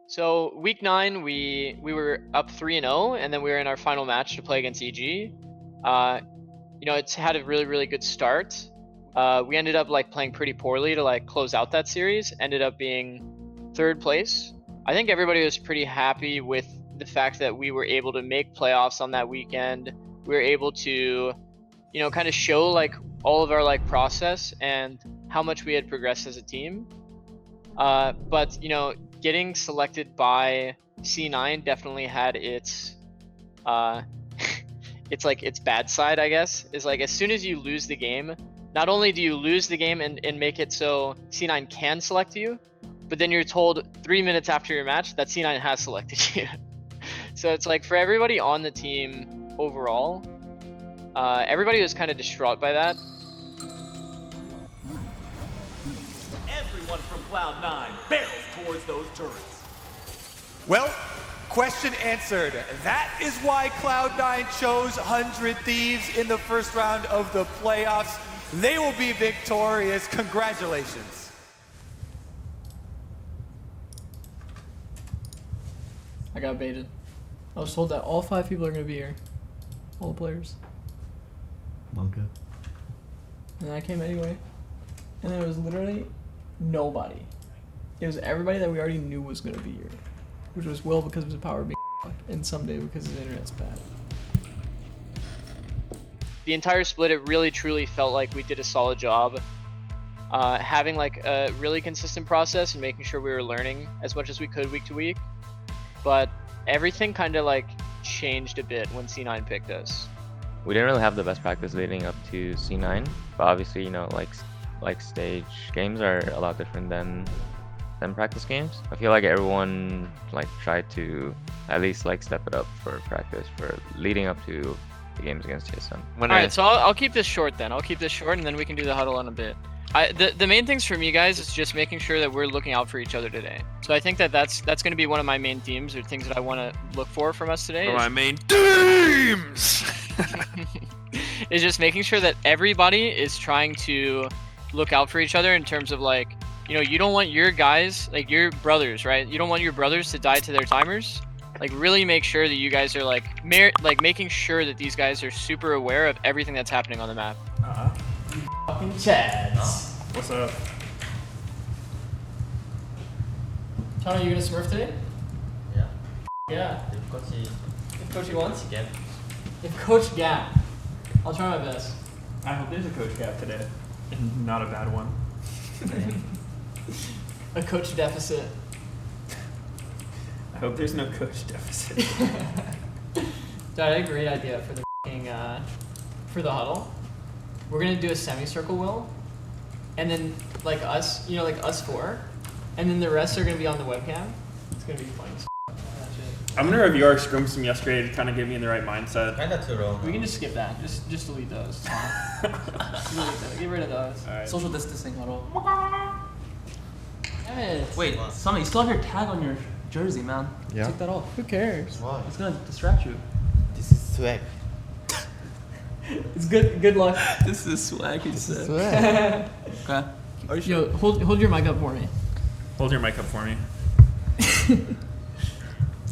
So week 9, we were up 3-0, and then we were in our final match to play against EG. It's had a really good start. We ended up like playing pretty poorly to like close out that series. Ended up being 3rd place. I think everybody was pretty happy with the fact that we were able to make playoffs on that weekend. We were able to, kind of show like all of our like process and how much we had progressed as a team. But getting selected by C9 definitely had its its bad side, I guess. Is like as soon as you lose the game, not only do you lose the game and make it so C9 can select you, but then you're told 3 minutes after your match that C9 has selected you. So it's like for everybody on the team overall, everybody was kind of distraught by that. Everyone from Cloud9 barrels towards those turrets. Well, question answered. That is why Cloud9 chose 100 Thieves in the first round of the playoffs. They will be victorious. Congratulations. I got baited. I was told that all 5 people are going to be here. All the players. Okay. And I came anyway. And there was literally nobody. It was everybody that we already knew was going to be here. Which was Will because of his power being and someday because his internet's bad. The entire split, it really truly felt like we did a solid job having like a really consistent process and making sure we were learning as much as we could week to week. But everything kind of like changed a bit when C9 picked us. We didn't really have the best practice leading up to C9, but obviously, like stage games are a lot different than practice games. I feel like everyone like tried to at least like step it up for practice for leading up to the games against TSM. Alright, so I'll keep this short then. I'll keep this short and then we can do the huddle in a bit. The main things for me, guys, is just making sure that we're looking out for each other today. So I think that's going to be one of my main themes or things that I want to look for from us today. My main themes! Is just making sure that everybody is trying to look out for each other in terms of like, you don't want your guys, like your brothers, right? You don't want your brothers to die to their timers. Like really make sure that you guys are like making sure that these guys are super aware of everything that's happening on the map. Fucking Chads. What's up? Chana, you gonna smurf today? Yeah. Yeah. If Coachy wants? Again. If Coach Gap. I'll try my best. I hope there's a coach gap today. And not a bad one. A coach deficit. I hope there's no coach deficit. Dude, I had a great idea for the for the huddle. We're gonna do a semicircle, Will, and then like us, like us 4, and then the rest are gonna be on the webcam. It's gonna be fun. I'm gonna review our scrims from yesterday to kind of get me in the right mindset. Kinda too wrong. We can just skip that. Just delete those. It's fine. Delete those. Get rid of those. All right. Social distancing huddle. Yes. Wait, Sonny, you still have your tag on your jersey, man. Yeah. Take that off. Who cares? Why? It's gonna distract you. This is swag. It's good. Good luck. This is swag, he said. Swag. Okay. Yo, hold your mic up for me. Hold your mic up for me.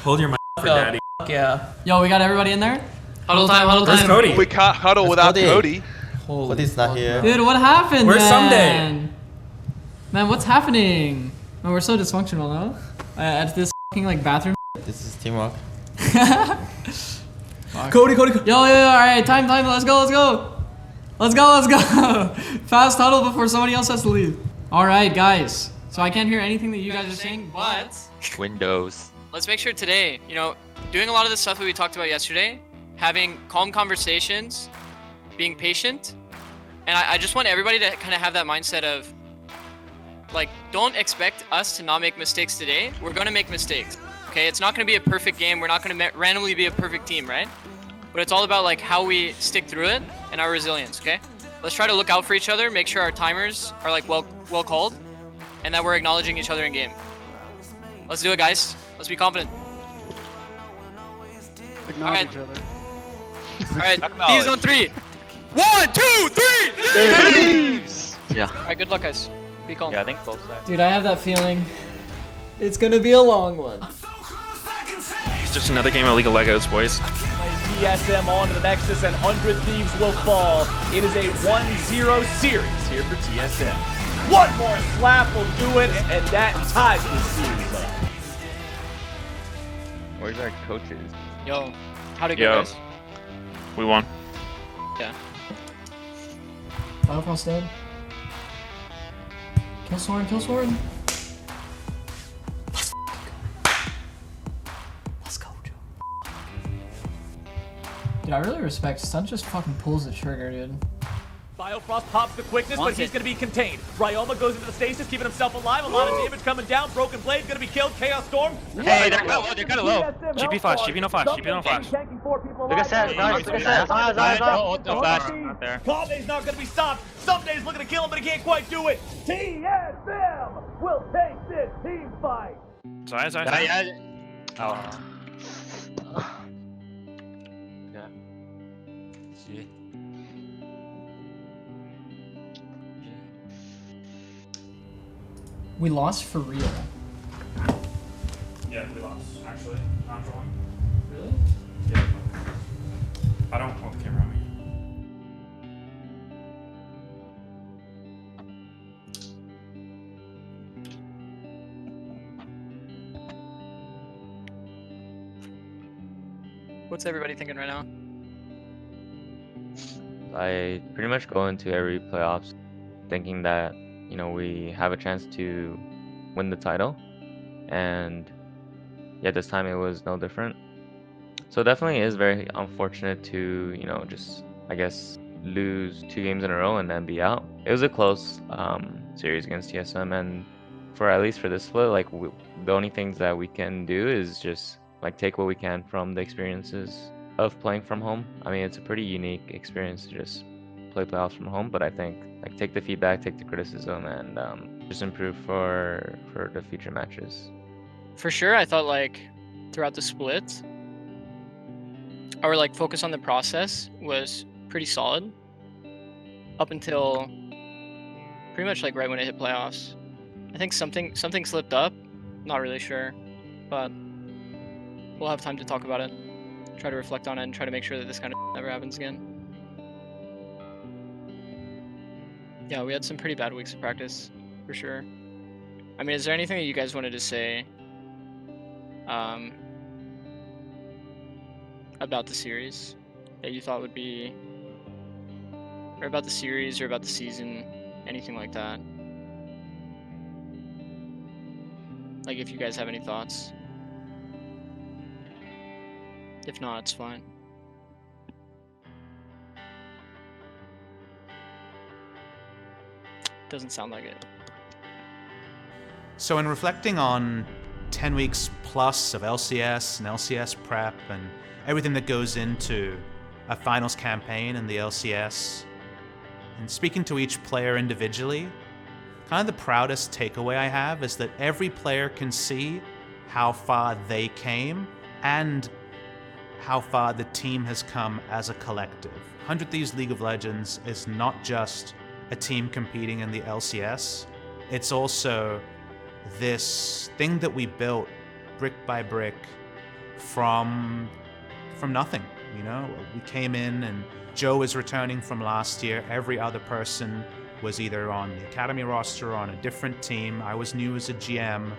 Hold your mic for Yo, daddy. fuck yeah. Yo, we got everybody in there. Huddle time. Where's Cody? We can't huddle Where's without Cody? Cody. Holy But it's not fuck, here. bro. Dude, what happened? Where's man? Man, what's happening? Man, we're so dysfunctional, no? At this fucking like bathroom. This is teamwork. Cody. Yo, alright, time, let's go. Let's go. Fast huddle before somebody else has to leave. Alright, guys. So I can't hear anything that you guys are saying, but Windows. Let's make sure today, doing a lot of the stuff that we talked about yesterday, having calm conversations, being patient, and I just want everybody to kind of have that mindset of, like, don't expect us to not make mistakes today. We're going to make mistakes, okay? It's not going to be a perfect game. We're not going to randomly be a perfect team, right? But it's all about, like, how we stick through it and our resilience, okay? Let's try to look out for each other, make sure our timers are, like, well called, and that we're acknowledging each other in game. Let's do it, guys. Let's be confident. Acknowledge each other. Alright, Thieves on 3. 1, 2, 3! Thieves! Yeah. Alright, good luck, guys. Be calm. Yeah, I think both sides. dude, I have that feeling It's gonna be a long one. It's just another game of League of Legos, boys. TSM on to the Nexus and 100 Thieves will fall. It is a 1-0 series here for TSM. One more slap will do it, and that ties the series up. Where's our coaches? Yo, how'd it go, Yo. guys? We won. Yeah. Final cross dead. Kill Soren, kill Soren. Let's go, Joe. Dude, I really respect Stun just fucking pulls the trigger, dude. Biofrost pops the quickness, but he's going to be contained. Ryoma goes into the stasis, keeping himself alive. A lot of damage coming down. Broken Blade going to be killed. Chaos Storm. Hey, they're kind of low. GP flash, GP no flash, GP no flash. Look at that, nice, look at that. No flash, not there. Kame's not going to be stopped. Someday's looking to kill him, but he can't quite do it. TSM will take this team fight. Sorry. We lost for real. Yeah, we lost. Actually, I'm drawing. Really? Yeah. I don't want the camera on me. What's everybody thinking right now? I pretty much go into every playoffs thinking that, you know, we have a chance to win the title, and yeah, this time it was no different. So it definitely is very unfortunate to, you know, just, I guess, lose 2 games in a row and then be out. It was a close series against TSM, and for at least for this split, like the only things that we can do is just like take what we can from the experiences of playing from home. I mean, it's a pretty unique experience to just play playoffs from home, but I think like take the feedback, take the criticism, and just improve for the future matches. For sure, I thought like throughout the split, our like focus on the process was pretty solid up until pretty much like right when it hit playoffs. I think something slipped up, not really sure, but we'll have time to talk about it, try to reflect on it, and try to make sure that this kind of never happens again. Yeah, we had some pretty bad weeks of practice, for sure. I mean, is there anything that you guys wanted to say about the series that you thought would be, or about the series, or about the season, anything like that? Like, if you guys have any thoughts. If not, it's fine. Doesn't sound like it. So in reflecting on 10 weeks plus of LCS and LCS prep and everything that goes into a finals campaign in the LCS, and speaking to each player individually, kind of the proudest takeaway I have is that every player can see how far they came and how far the team has come as a collective. 100 Thieves League of Legends is not just a team competing in the LCS, it's also this thing that we built brick by brick from nothing. You know, we came in and Joe was returning from last year. Every other person was either on the academy roster or on a different team. I was new as a GM,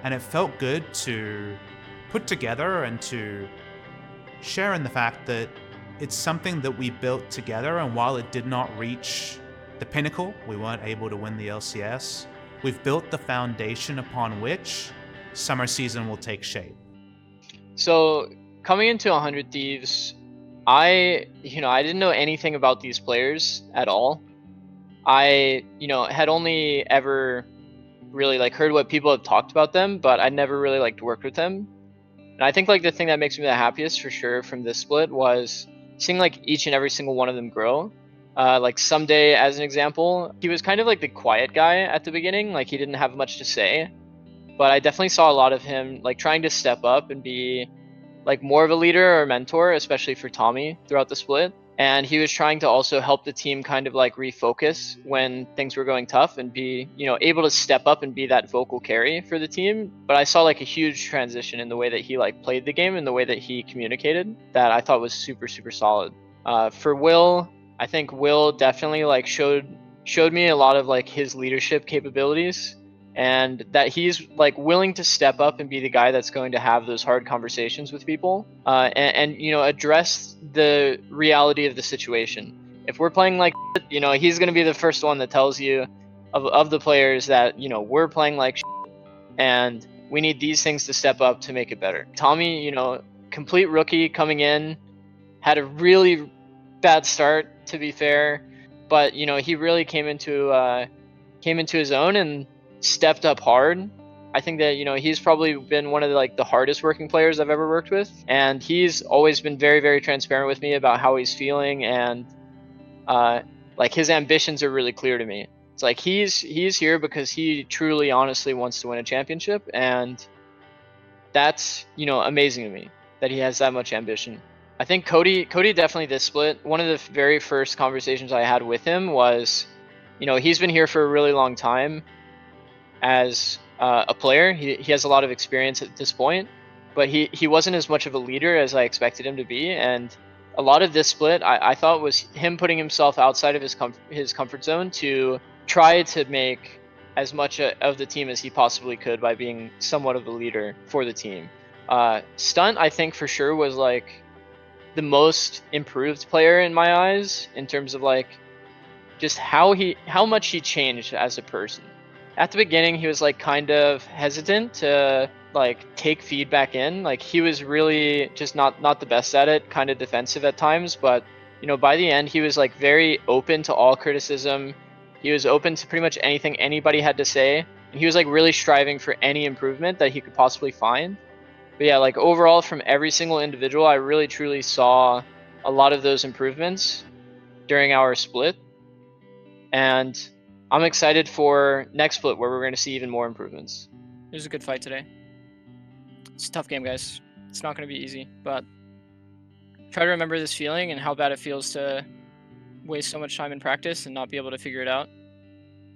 and it felt good to put together and to share in the fact that it's something that we built together, and while it did not reach the pinnacle, we weren't able to win the LCS, we've built the foundation upon which summer season will take shape. So coming into 100 Thieves, I didn't know anything about these players at all. I, had only ever really like heard what people had talked about them, but I never really like worked with them. And I think like the thing that makes me the happiest for sure from this split was seeing like each and every single one of them grow. Like Someday, as an example, he was kind of like the quiet guy at the beginning, like he didn't have much to say, but I definitely saw a lot of him like trying to step up and be like more of a leader or mentor, especially for Tommy throughout the split. and he was trying to also help the team kind of like refocus when things were going tough and be, you know, able to step up and be that vocal carry for the team. But I saw like a huge transition in the way that he like played the game and the way that he communicated that I thought was super solid. For Will, I think Will definitely like showed me a lot of like his leadership capabilities, and that he's like willing to step up and be the guy that's going to have those hard conversations with people, and you know, address the reality of the situation. If we're playing like shit, you know, he's going to be the first one that tells you of the players that, you know, we're playing like shit, and we need these things to step up to make it better. Tommy, you know, complete rookie coming in, had a really bad start, to be fair, but you know, he really came into his own and stepped up hard. I think that, you know, he's probably been one of the, like the hardest working players I've ever worked with, and he's always been very transparent with me about how he's feeling, and like his ambitions are really clear to me. It's like he's here because he truly honestly wants to win a championship, and that's, you know, amazing to me that he has that much ambition. I think Cody definitely this split. One of the very first conversations I had with him was, you know, he's been here for a really long time as a player. He has a lot of experience at this point, but he wasn't as much of a leader as I expected him to be. And a lot of this split, I thought, was him putting himself outside of his comfort zone to try to make as much of the team as he possibly could by being somewhat of a leader for the team. Stunt, I think for sure, was like the most improved player in my eyes in terms of like just how much he changed as a person. At the beginning, he was like kind of hesitant to like take feedback in. Like he was really just not the best at it, kind of defensive at times, but you know, by the end he was like very open to all criticism. He was open to pretty much anything anybody had to say, and he was like really striving for any improvement that he could possibly find. But yeah, like overall from every single individual, I really truly saw a lot of those improvements during our split. And I'm excited for next split where we're going to see even more improvements. It was a good fight today. It's a tough game, guys. It's not going to be easy, but try to remember this feeling and how bad it feels to waste so much time in practice and not be able to figure it out,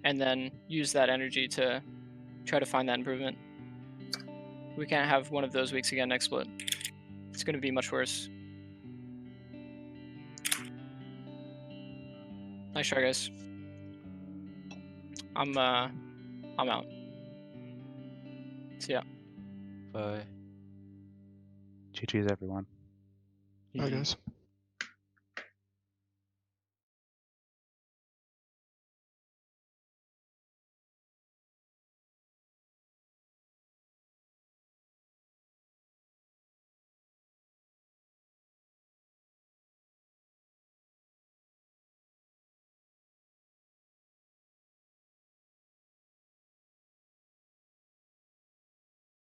and then use that energy to try to find that improvement. We can't have one of those weeks again next split. It's going to be much worse. Nice try, guys. I'm out. See ya. Bye. GG's everyone. Bye, guys.